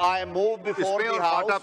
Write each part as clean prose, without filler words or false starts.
I move before the house.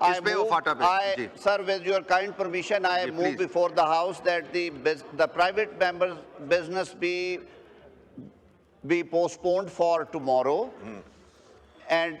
Sir, with your kind permission, I move before the house that the private members' business be postponed for tomorrow. And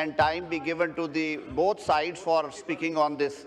and time be given to the both sides for speaking on this,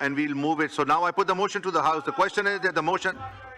and we'll move it. So now I put the motion to the house. The question is that the motion,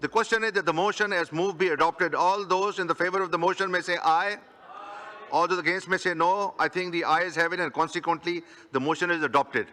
The question is that the motion as moved be adopted. All those in the favor of the motion may say aye. All those against may say no. I think the ayes have it and consequently the motion is adopted.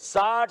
60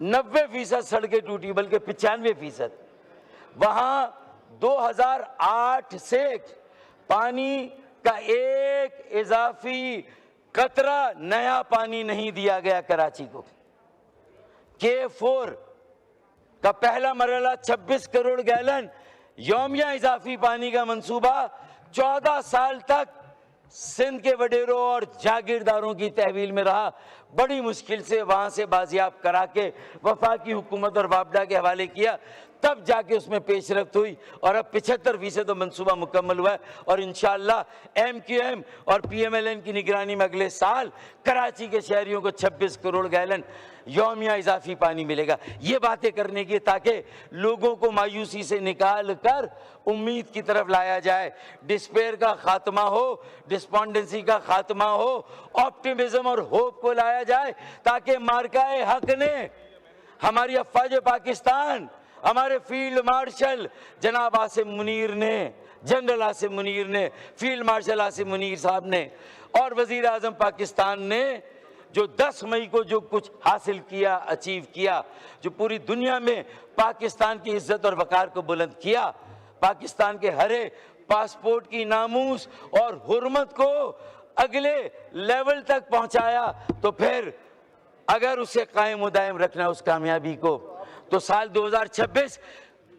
90% سڑکیں ٹوٹی، بلکہ 95%. وہاں 2008 سے پانی کا ایک اضافی قطرہ نیا پانی نہیں دیا گیا کراچی کو. K4 کا پہلا مرحلہ 26 کروڑ گیلن یومیہ اضافی پانی کا منصوبہ 14 سال تک سندھ کے وڈیروں اور جاگیرداروں کی تحویل میں رہا. بڑی مشکل سے وہاں سے بازیاب کرا کے وفاقی حکومت اور وابڈا کے حوالے کیا، تب جا کے اس میں پیش رفت ہوئی، اور اب 75% منصوبہ مکمل ہوا ہے. اور انشاءاللہ MQM اور PMLN کی نگرانی میں اگلے سال کراچی کے شہریوں کو 26 کروڑ گیلن یومیہ اضافی پانی ملے گا. یہ باتیں کرنے کی تاکہ لوگوں کو مایوسی سے نکال کر امید کی طرف لایا جائے، ڈسپیئر کا خاتمہ ہو، ڈسپونڈنسی کا خاتمہ ہو، آپٹیمزم اور ہوپ کو لایا جائے، تاکہ مارکہ حق نے، ہماری افواج پاکستان، ہمارے فیلڈ مارشل جناب عاصم منیر نے، جنرل عاصم منیر نے، فیلڈ مارشل عاصم منیر صاحب نے، اور وزیر اعظم پاکستان نے جو 10 مئی کو جو کچھ حاصل کیا، اچیو کیا، جو پوری دنیا میں پاکستان کی عزت اور وقار کو بلند کیا، پاکستان کے ہر پاسپورٹ کی ناموس اور حرمت کو اگلے لیول تک پہنچایا، تو پھر اگر اسے قائم و دائم رکھنا اس کامیابی کو، تو سال 2026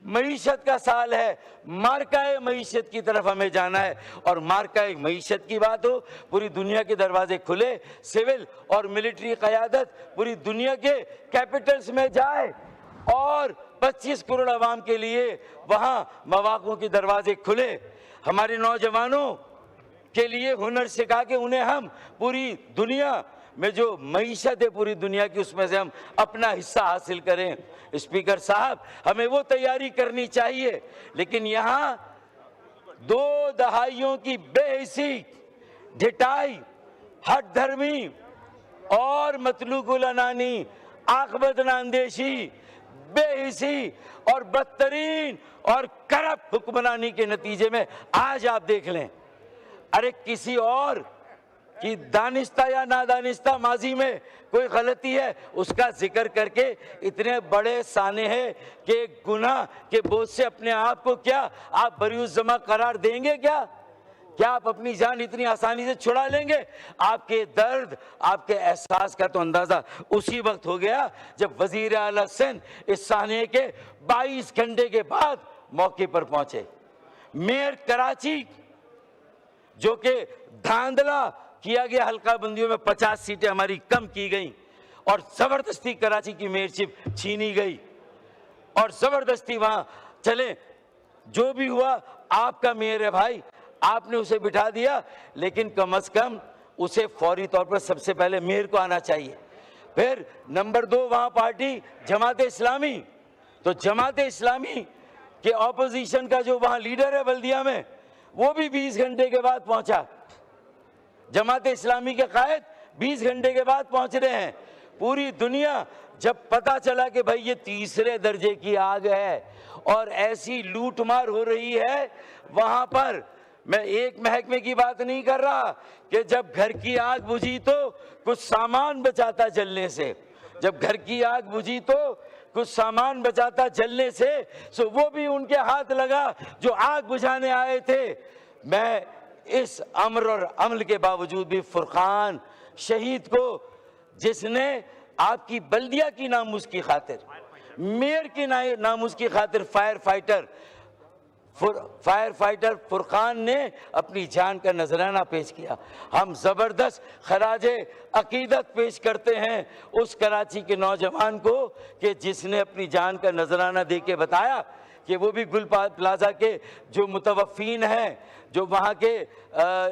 معیشت کا سال ہے. مارکہ معیشت کی طرف ہمیں جانا ہے، اور مارکہ معیشت کی بات ہو، پوری دنیا کے دروازے کھلے، سول اور ملٹری قیادت پوری دنیا کے کیپٹلز میں جائے، اور 25 کروڑ عوام کے لیے وہاں مواقع کے دروازے کھلے. ہمارے نوجوانوں کے لیے ہنر سکھا کے انہیں ہم پوری دنیا میں جو معیشت ہے پوری دنیا کی، اس میں سے ہم اپنا حصہ حاصل کریں. اسپیکر صاحب، ہمیں وہ تیاری کرنی چاہیے، لیکن یہاں 2 دہائیوں کی بے حسی، ڈھٹائی، ہٹ دھرمی اور مطلوق العنانی، عاقبت اندیشی، بے حسی اور بدترین اور کرپٹ حکمرانی کے نتیجے میں آج آپ دیکھ لیں، ارے کسی اور کہ دانستہ یا نادانستہ ماضی میں کوئی غلطی ہے، اس کا ذکر کر کے اتنے بڑے سانے ہیں کہ گناہ کے بوجھ سے اپنے آپ کو کیا آپ بری الذمہ قرار دیں گے؟ کیا آپ اپنی جان اتنی آسانی سے چھڑا لیں گے؟ آپ کے درد، آپ کے احساس کا تو اندازہ اسی وقت ہو گیا جب وزیر اعلیٰ سندھ اس سانے کے 22 گھنٹے کے بعد موقع پر پہنچے. میئر کراچی جو کہ دھاندلا کیا گیا، حلقہ بندیوں میں 50 سیٹیں ہماری کم کی گئیں، اور زبردستی کراچی کی میئرشپ چھینی گئی، اور زبردستی وہاں چلیں. جو بھی ہوا آپ کا میئر ہے بھائی، آپ نے اسے بٹھا دیا، لیکن کم از کم اسے فوری طور پر سب سے پہلے میئر کو آنا چاہیے. پھر نمبر 2 وہاں پارٹی جماعت اسلامی، تو جماعت اسلامی کہ اپوزیشن کا جو وہاں لیڈر ہے بلدیہ میں، وہ بھی 20 گھنٹے کے بعد پہنچا. جماعت اسلامی کے قائد 20 گھنٹے کے بعد پہنچ رہے ہیں. پوری دنیا جب پتا چلا کہ بھائی یہ تیسرے درجے کی آگ ہے اور ایسی لوٹ مار ہو رہی ہے وہاں پر، میں ایک محکمے کی بات نہیں کر رہا کہ جب گھر کی آگ بجھی تو کچھ سامان بچاتا جلنے سے، جب گھر کی آگ بجھی تو کچھ سامان بچاتا جلنے سے، سو وہ بھی ان کے ہاتھ لگا جو آگ بجھانے آئے تھے. میں اس امر اور عمل کے باوجود بھی فرقان شہید کو، جس نے آپ کی بلدیہ کی ناموس کی خاطر، میئر کی ناموس کی خاطر فائر فائٹر فرقان نے اپنی جان کا نذرانہ پیش کیا. ہم زبردست خراج عقیدت پیش کرتے ہیں اس کراچی کے نوجوان کو کہ جس نے اپنی جان کا نذرانہ دے کے بتایا کہ وہ بھی گل پلازہ کے جو متوفین ہیں، جو وہاں کے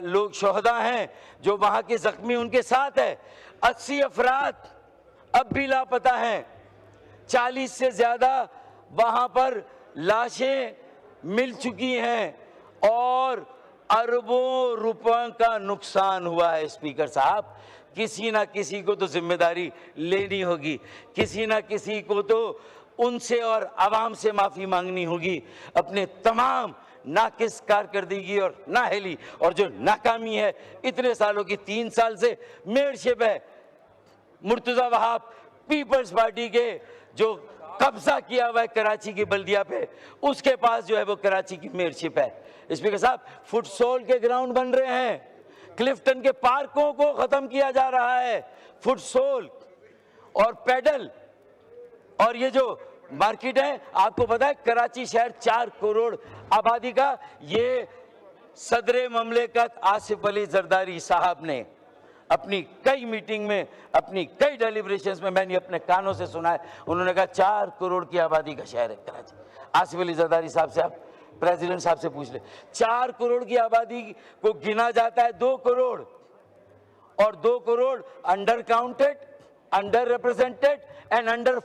لوگ شہداء ہیں، جو وہاں کے زخمی ان کے ساتھ ہے. 80 افراد اب بھی لاپتہ ہیں، 40 سے زیادہ وہاں پر لاشیں مل چکی ہیں، اور اربوں روپوں کا نقصان ہوا ہے. اسپیکر صاحب، کسی نہ کسی کو تو ذمہ داری لینی ہوگی، کسی نہ کسی کو تو ان سے اور عوام سے معافی مانگنی ہوگی. اپنے تمام ناقص کارکردگی اور نااہلی اور جو ناکامی ہے اتنے سالوں کی، 3 سال سے میئرشپ ہے مرتضی وہاب پیپلز پارٹی کے جو قبضہ کیا ہوا ہے کراچی کی بلدیہ پہ، اس کے پاس جو ہے وہ کراچی کی میئرشپ ہے۔ اسپیکر صاحب، فٹ سول کے گراؤنڈ بن رہے ہیں، کلفٹن کے پارکوں کو ختم کیا جا رہا ہے، فٹ سول اور پیڈل، اور یہ جو مارکیٹ ہے، آپ کو پتا ہے کراچی شہر 4 کروڑ آبادی کا، یہ صدر مملکت آصف علی زرداری صاحب نے اپنی کئی میٹنگ میں، اپنی کئی ڈیلیبریشنز میں نے اپنے کانوں سے سنا ہے، انہوں نے کہا 4 کروڑ کی آبادی کا شہر ہے کراچی۔ آصف علی زرداری صاحب سے آپ پریزیڈنٹ صاحب سے پوچھ لیں، 4 کروڑ کی آبادی کو گنا جاتا ہے 2 کروڑ، اور 2 crore under counted, under represented and under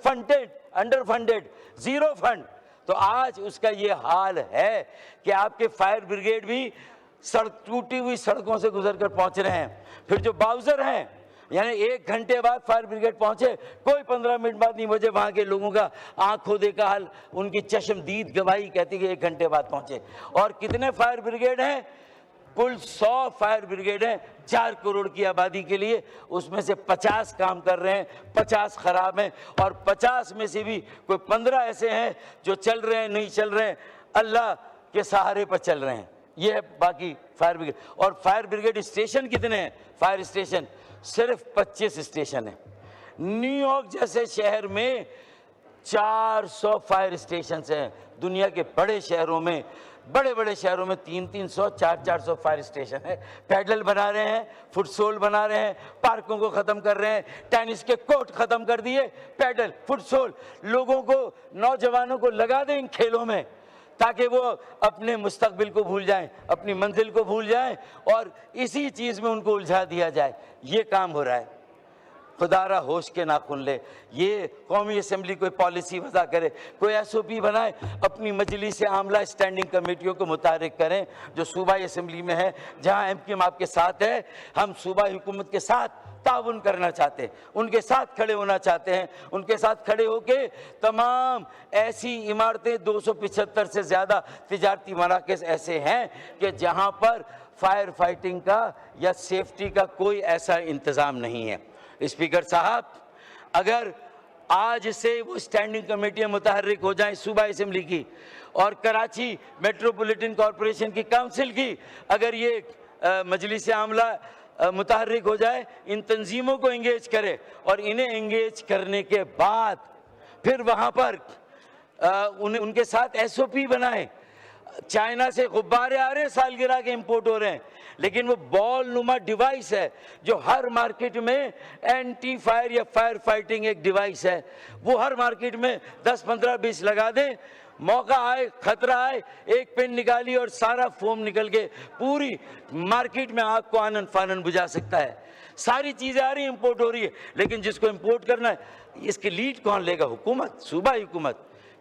funded, zero fund. تو آج اس کا یہ حال ہے کہ آپ کے فائر بریگیڈ بھی ٹوٹی ہوئی سڑکوں سے گزر کر پہنچ رہے ہیں۔ پھر جو باؤزر ہیں، یعنی 1 گھنٹے بعد فائر بریگیڈ پہنچے، کوئی 15 منٹ بعد نہیں، مجھے وہاں کے لوگوں کا آنکھوں دیکھا حال، ان کی چشمدید گواہی کہتی کہ 1 گھنٹے بعد پہنچے۔ اور کتنے فائر بریگیڈ ہیں؟ کل 100 فائر بریگیڈ ہیں 4 کروڑ کی آبادی کے لیے، اس میں سے 50 کام کر رہے ہیں، 50 خراب ہیں، اور 50 میں سے بھی کوئی 15 ایسے ہیں جو چل رہے ہیں، نہیں چل رہے ہیں، اللہ کے سہارے پر چل رہے ہیں۔ یہ ہے باقی فائر بریگیڈ۔ اور فائر بریگیڈ اسٹیشن کتنے ہیں؟ فائر اسٹیشن صرف 25 اسٹیشن ہیں۔ نیو یارک جیسے شہر میں 400 فائر اسٹیشنز ہیں۔ دنیا کے بڑے شہروں میں، بڑے شہروں میں 300 400 فائر اسٹیشن ہے۔ پیڈل بنا رہے ہیں، فٹ سول بنا رہے ہیں، پارکوں کو ختم کر رہے ہیں، ٹینس کے کورٹ ختم کر دیے، پیڈل فٹ سول، لوگوں کو، نوجوانوں کو لگا دیں ان کھیلوں میں تاکہ وہ اپنے مستقبل کو بھول جائیں، اپنی منزل کو بھول جائیں، اور اسی چیز میں ان کو الجھا دیا جائے۔ یہ کام ہو رہا ہے۔ خدا را ہوش کے ناخن لے، یہ قومی اسمبلی کوئی پالیسی وضع کرے، کوئی ایس او پی بنائے، اپنی مجلس عاملہ اسٹینڈنگ کمیٹیوں کو متحرک کریں جو صوبائی اسمبلی میں ہے، جہاں ایم کیو ایم آپ کے ساتھ ہے۔ ہم صوبائی حکومت کے ساتھ تعاون کرنا چاہتے ہیں، ان کے ساتھ کھڑے ہونا چاہتے ہیں، ان کے ساتھ کھڑے ہو کے تمام ایسی عمارتیں، 275 سے زیادہ تجارتی مراکز ایسے ہیں کہ جہاں پر فائر فائٹنگ کا یا سیفٹی کا کوئی ایسا انتظام نہیں ہے۔ اسپیکر صاحب، اگر آج سے وہ اسٹینڈنگ کمیٹیاں متحرک ہو جائیں صوبائی اسمبلی کی اور کراچی میٹروپولیٹن کارپوریشن کی کونسل کی، اگر یہ مجلس عاملہ متحرک ہو جائے، ان تنظیموں کو انگیج کرے، اور انہیں انگیج کرنے کے بعد پھر وہاں پر ان کے ساتھ ایس او پی بنائے۔ چائنا سے غبارے آ رہے ہیں، سالگرہ کے امپورٹ ہو رہے ہیں، لیکن وہ بال نما ڈیوائس ہے جو ہر مارکیٹ میں اینٹی فائر یا فائر فائٹنگ ایک ڈیوائس ہے، وہ ہر مارکیٹ میں 10 15 20 لگا دیں، موقع آئے، خطرہ آئے، ایک پن نکالی اور سارا فوم نکل کے پوری مارکیٹ میں آگ کو آنن فانن بجھا سکتا ہے۔ ساری چیزیں آ رہی ہیں، امپورٹ ہو رہی ہے، لیکن جس کو امپورٹ کرنا ہے، اس کی لیڈ کون لے گا؟ حکومت، صوبائی حکومت،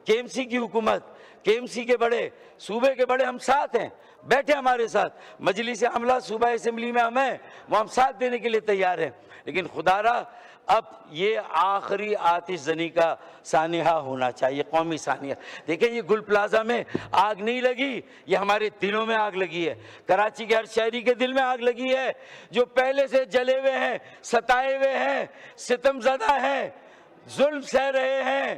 کے ایم سی کی حکومت، کے ایم سی کے بڑے، صوبے کے بڑے ہم ساتھ ہیں، بیٹھے ہمارے ساتھ، مجلس عاملہ صوبائی اسمبلی میں ہم ہیں، وہ ہم ساتھ دینے کے لیے تیار ہیں۔ لیکن خدا را اب یہ آخری آتش زنی کا سانحہ ہونا چاہیے، قومی سانحہ۔ دیکھیں، یہ گل پلازہ میں آگ نہیں لگی، یہ ہمارے دلوں میں آگ لگی ہے، کراچی کے ہر شہری کے دل میں آگ لگی ہے، جو پہلے سے جلے ہوئے ہیں، ستائے ہوئے ہیں، ستم زدہ ہیں، ظلم سہ رہے ہیں۔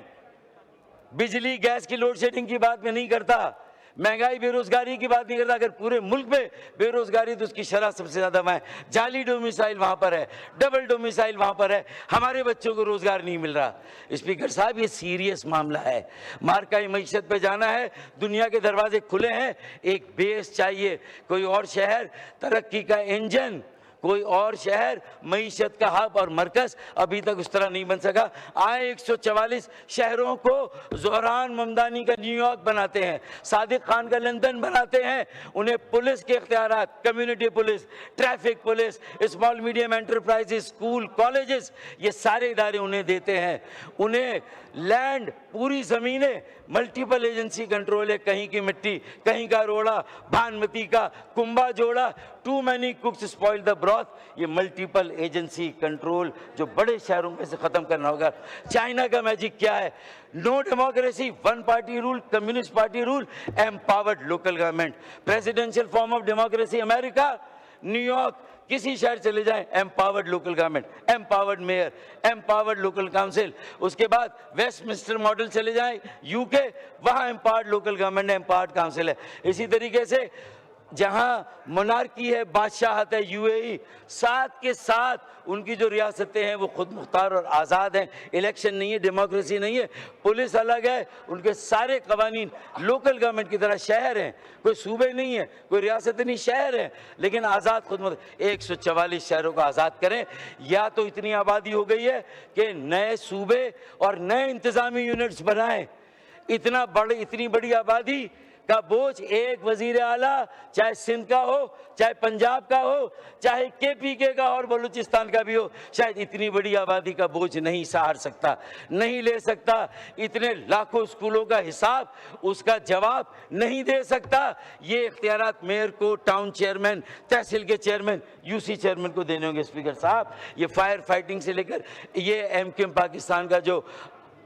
بجلی گیس کی لوڈ شیڈنگ کی بات میں نہیں کرتا، مہنگائی بے روزگاری کی بات نہیں کرتا، اگر پورے ملک میں بے روزگاری تو اس کی شرح سب سے زیادہ وہاں ہے، جعلی ڈومیسائل وہاں پر ہے، ڈبل ڈومیسائل وہاں پر ہے، ہمارے بچوں کو روزگار نہیں مل رہا۔ اسپیکر صاحب، یہ سیریس معاملہ ہے، مارکائی معیشت پہ جانا ہے، دنیا کے دروازے کھلے ہیں، ایک بیس چاہیے، کوئی اور شہر ترقی کا انجن، کوئی اور شہر معیشت کا ہب اور مرکز ابھی تک اس طرح نہیں بن سکا۔ آئے 144 شہروں کو زہران ممدانی کا نیو یارک بناتے ہیں، صادق خان کا لندن بناتے ہیں، انہیں پولیس کے اختیارات، community police, traffic police, small medium enterprise, school, colleges, یہ سارے ادارے انہیں دیتے ہیں۔ انہیں لینڈ، پوری زمینیں، ملٹیپل ایجنسی کنٹرول ہے، کہیں کی مٹی، کہیں کا روڑا، بھانمتی کا کنبا جوڑا، too many cooks spoil the broth, یہ ملٹیپل ایجنسی کنٹرول جو بڑے شہروں میں سے ختم کرنا ہوگا۔ چائنا کا میجک کیا ہے؟ No democracy, one party rule, communist party rule, empowered local government, presidential form of democracy امریکہ، نیو یارک کسی شہر چلے جائیں empowered local government, empowered mayor, empowered local council. اس کے بعد ویسٹ منسٹر ماڈل چلے جائیں یو کے, وہاں ایمپاورڈ لوکل گورنمنٹ ہے, ایمپاورڈ کاؤنسل ہے. اسی طریقے سے جہاں منارکی ہے, بادشاہت ہے, یو اے ای, ساتھ کے ساتھ ان کی جو ریاستیں ہیں وہ خود مختار اور آزاد ہیں. الیکشن نہیں ہے, ڈیموکریسی نہیں ہے, پولیس الگ ہے, ان کے سارے قوانین لوکل گورنمنٹ کی طرح. شہر ہیں, کوئی صوبے نہیں ہے, کوئی ریاست نہیں, شہر ہیں لیکن آزاد خود مختار. 144 شہروں کو آزاد کریں. یا تو اتنی آبادی ہو گئی ہے کہ نئے صوبے اور نئے انتظامی یونٹس بنائیں. اتنی بڑی آبادی کا بوجھ ایک وزیر اعلیٰ, چاہے سندھ کا ہو, چاہے پنجاب کا ہو, چاہے کے پی کے کا اور بلوچستان کا بھی ہو, شاید اتنی بڑی آبادی کا بوجھ نہیں سہار سکتا, نہیں لے سکتا. اتنے لاکھوں اسکولوں کا حساب, اس کا جواب نہیں دے سکتا. یہ اختیارات میئر کو, ٹاؤن چیئرمین, تحصیل کے چیئرمین, یو سی چیئرمین کو دینے ہوں گے. اسپیکر صاحب, یہ فائر فائٹنگ سے لے کر یہ ایم کیو ایم پاکستان کا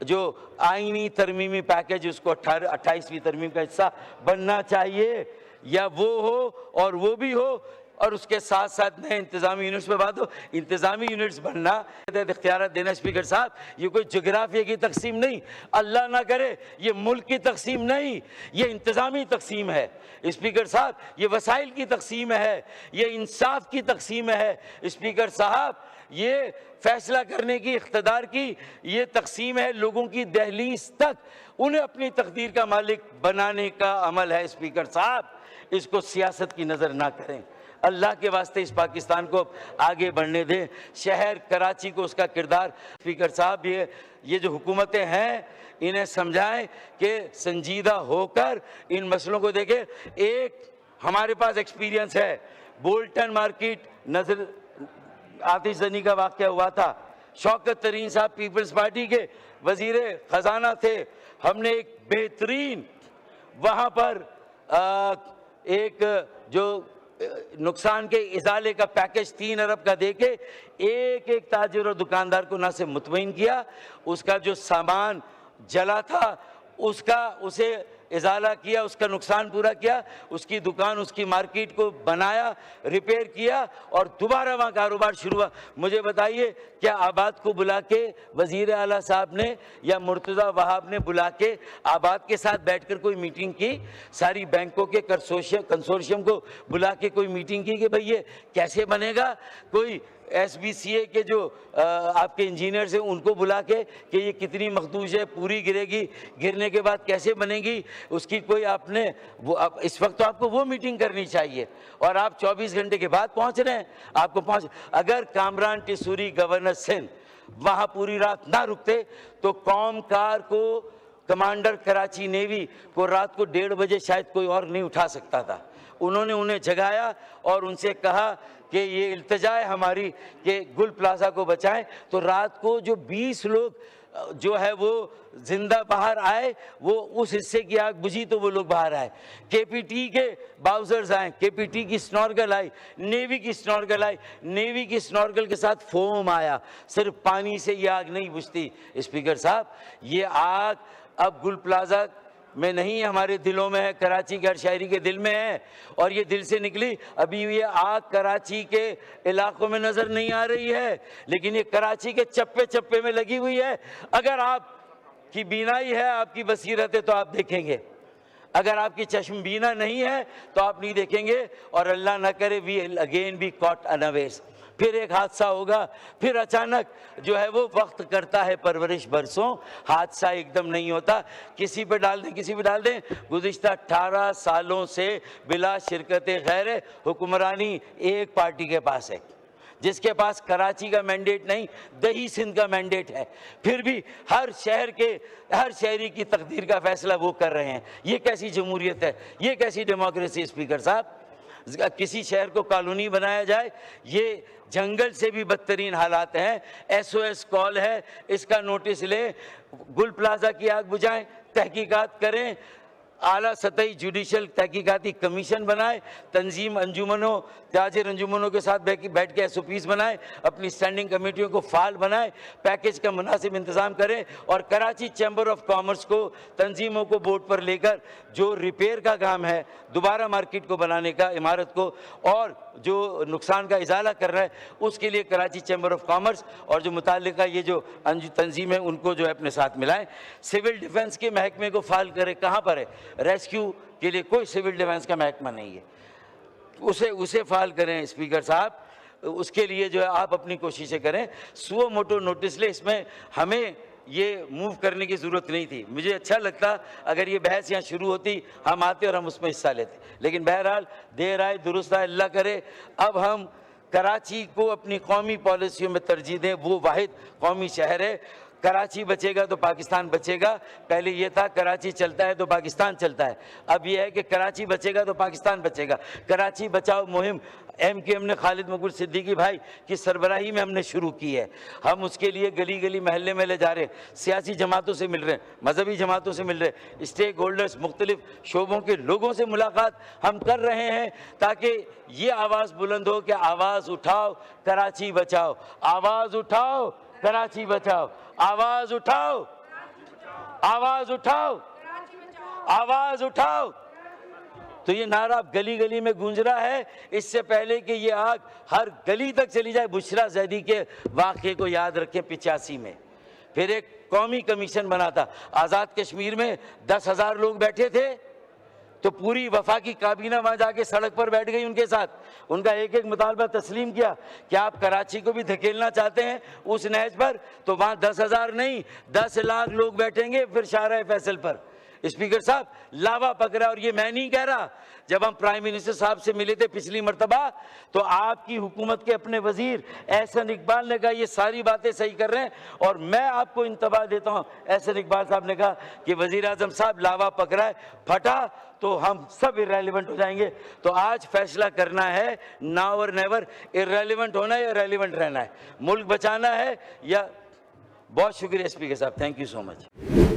جو آئینی ترمیمی پیکج, اس کو 28ویں ترمیم کا حصہ بننا چاہیے. یا وہ ہو اور وہ بھی ہو, اور اس کے ساتھ ساتھ نئے انتظامی یونٹس پہ بات ہو. انتظامی یونٹس بننا, اختیارات دینا اسپیکر صاحب, یہ کوئی جغرافیہ کی تقسیم نہیں, اللہ نہ کرے یہ ملک کی تقسیم نہیں, یہ انتظامی تقسیم ہے. اسپیکر صاحب, یہ وسائل کی تقسیم ہے, یہ انصاف کی تقسیم ہے. اسپیکر صاحب, یہ فیصلہ کرنے کی, اقتدار کی یہ تقسیم ہے, لوگوں کی دہلیز تک انہیں اپنی تقدیر کا مالک بنانے کا عمل ہے. اسپیکر صاحب, اس کو سیاست کی نظر نہ کریں. اللہ کے واسطے اس پاکستان کو آگے بڑھنے دیں. شہر کراچی کو اس کا کردار. اسپیکر صاحب, یہ جو حکومتیں ہیں انہیں سمجھائیں کہ سنجیدہ ہو کر ان مسئلوں کو دیکھیں. ایک ہمارے پاس ایکسپیرینس ہے, بولٹن مارکیٹ نظر آتش زنی کا واقعہ ہوا تھا. شوکت ترین صاحب پیپلز پارٹی کے وزیر خزانہ تھے. ہم نے ایک بہترین وہاں پر ایک جو نقصان کے ازالے کا پیکج 3 ارب کا دے کے ایک تاجر اور دکاندار کو نہ سے مطمئن کیا, اس کا جو سامان جلا تھا اسے ازالہ کیا, اس کا نقصان پورا کیا, اس کی دکان, اس کی مارکیٹ کو بنایا, ریپیئر کیا اور دوبارہ وہاں کاروبار شروع ہوا. مجھے بتائیے, کیا آباد کو بلا کے وزیر اعلیٰ صاحب نے یا مرتضی وہاب نے بلا کے آباد کے ساتھ بیٹھ کر کوئی میٹنگ کی؟ ساری بینکوں کے کنسورشیم کو بلا کے کوئی میٹنگ کی کہ بھئی یہ کیسے بنے گا؟ کوئی ایس بی سی اے کے جو آپ کے انجینئرز ہیں ان کو بلا کے کہ یہ کتنی مخدوش ہے, پوری گرے گی, گرنے کے بعد کیسے بنے گی, اس کی کوئی آپ نے اس وقت تو آپ کو وہ میٹنگ کرنی چاہیے, اور آپ 24 گھنٹے کے بعد پہنچ رہے ہیں. آپ کو اگر کامران ٹیسوری گورنر سندھ وہاں پوری رات نہ رکتے تو قوم کار کو, کمانڈر کراچی نیوی کو رات کو 1:30 بجے شاید کوئی اور نہیں اٹھا سکتا تھا. انہیں جگایا اور ان سے کہا کہ یہ التجا ہے ہماری کہ گل پلازا کو بچائیں. تو رات کو جو 20 لوگ جو ہے وہ زندہ باہر آئے, وہ اس حصے کی آگ بجھی تو وہ لوگ باہر آئے. کے پی ٹی کے باؤزرز آئیں, کے پی ٹی کی سنورگل آئی, نیوی کی سنورگل آئی, نیوی کی سنورگل کے ساتھ فوم آیا. صرف پانی سے یہ آگ نہیں بجھتی. اسپیکر صاحب, یہ آگ اب گل پلازا میں نہیں, ہمارے دلوں میں ہے, کراچی کے ہر شہری کے دل میں ہے, اور یہ دل سے نکلی. ابھی یہ آگ کراچی کے علاقوں میں نظر نہیں آ رہی ہے, لیکن یہ کراچی کے چپے چپے میں لگی ہوئی ہے. اگر آپ کی بینائی ہے, آپ کی بصیرت ہے تو آپ دیکھیں گے, اگر آپ کی چشم بینا نہیں ہے تو آپ نہیں دیکھیں گے. اور اللہ نہ کرے وی اگین بی کاٹ انویئرز, پھر ایک حادثہ ہوگا, پھر اچانک جو ہے وہ وقت کرتا ہے پرورش برسوں. حادثہ ایک دم نہیں ہوتا, کسی پہ ڈال دیں کسی پہ ڈال دیں. گزشتہ 18 سالوں سے بلا شرکت غیر حکمرانی ایک پارٹی کے پاس ہے, جس کے پاس کراچی کا مینڈیٹ نہیں, دہی سندھ کا مینڈیٹ ہے. پھر بھی ہر شہری کی تقدیر کا فیصلہ وہ کر رہے ہیں. یہ کیسی جمہوریت ہے, یہ کیسی ڈیموکریسی؟ اسپیکر صاحب, کسی شہر کو کالونی بنایا جائے, یہ جنگل سے بھی بدترین حالات ہیں. ایس او ایس کال ہے, اس کا نوٹس لیں, گل پلازا کی آگ بجھائیں, تحقیقات کریں, اعلیٰ سطحی جوڈیشل تحقیقاتی کمیشن بنائے, تنظیم انجمنوں, تاجر انجمنوں کے ساتھ بیٹھ کے ایس او پیز بنائے, اپنی سٹینڈنگ کمیٹیوں کو فعال بنائے, پیکج کا مناسب انتظام کریں, اور کراچی چیمبر آف کامرس کو, تنظیموں کو بورڈ پر لے کر جو ریپیئر کا کام ہے, دوبارہ مارکیٹ کو بنانے کا, عمارت کو, اور جو نقصان کا ازالہ کر رہا ہے اس کے لیے کراچی چیمبر آف کامرس اور جو متعلقہ یہ جو تنظیم ہے ان کو جو ہے اپنے ساتھ ملائیں. سول ڈیفنس کے محکمے کو فعال کرے. کہاں پر ہے؟ ریسکیو کے لیے کوئی سول ڈیفنس کا محکمہ نہیں ہے, اسے فعال کریں اسپیکر صاحب. اس کے لیے جو ہے آپ اپنی کوششیں کریں. سو موٹو نوٹس لے, اس میں ہمیں یہ موو کرنے کی ضرورت نہیں تھی. مجھے اچھا لگتا اگر یہ بحث یہاں شروع ہوتی, ہم آتے اور ہم اس میں حصہ لیتے, لیکن بہرحال دیر آئے درست آئے, اللہ کرے اب ہم کراچی کو اپنی قومی پالیسیوں میں ترجیح دیں. وہ واحد قومی شہر ہے. کراچی بچے گا تو پاکستان بچے گا. پہلے یہ تھا کراچی چلتا ہے تو پاکستان چلتا ہے, اب یہ ہے کہ کراچی بچے گا تو پاکستان بچے گا. کراچی بچاؤ مہم ایم کیو ایم نے خالد مقبول صدیقی بھائی کی سربراہی میں ہم نے شروع کی ہے. ہم اس کے لیے گلی گلی محلے میں لے جا رہے ہیں, سیاسی جماعتوں سے مل رہے ہیں, مذہبی جماعتوں سے مل رہے ہیں, اسٹیک ہولڈرز مختلف شعبوں کے لوگوں سے ملاقات ہم کر رہے ہیں تاکہ یہ آواز بلند ہو کہ آواز اٹھاؤ کراچی بچاؤ, آواز اٹھاؤ کراچی بچاؤ, آواز اٹھاؤ, آواز اٹھاؤ, آواز اٹھاؤ. تو یہ نعرہ اب گلی گلی میں گونج رہا ہے. اس سے پہلے کہ یہ آگ ہر گلی تک چلی جائے, بشرا زیدی کے واقعے کو یاد رکھیں. 85 میں پھر ایک قومی کمیشن بنا تھا. آزاد کشمیر میں 10,000 لوگ بیٹھے تھے تو پوری وفاقی کابینہ وہاں جا کے سڑک پر بیٹھ گئی ان کے ساتھ. ان کا ایک ایک مطالبہ تسلیم کیا کہ آپ کراچی کو بھی دھکیلنا چاہتے ہیں اس نہج پر, تو وہاں 10,000 نہیں 10 لاکھ لوگ بیٹھیں گے پھر شاہراہ فیصل پر. اسپیکر صاحب لاوا پکڑا, اور یہ میں نہیں کہہ رہا. جب ہم پرائم منسٹر صاحب سے ملے تھے پچھلی مرتبہ تو آپ کی حکومت کے اپنے وزیر احسن اقبال نے کہا یہ ساری باتیں صحیح کر رہے ہیں, اور میں آپ کو انتباہ دیتا ہوں, احسن اقبال صاحب نے کہا کہ وزیر اعظم صاحب لاوا پکڑا ہے, پھٹا تو ہم سب ارریلیونٹ ہو جائیں گے. تو آج فیصلہ کرنا ہے, ناؤ اور نیور, ارریلیونٹ ہونا ہے یا ریلیونٹ رہنا ہے, ملک بچانا ہے یا. بہت شکریہ اسپیکر صاحب, تھینک یو سو مچ.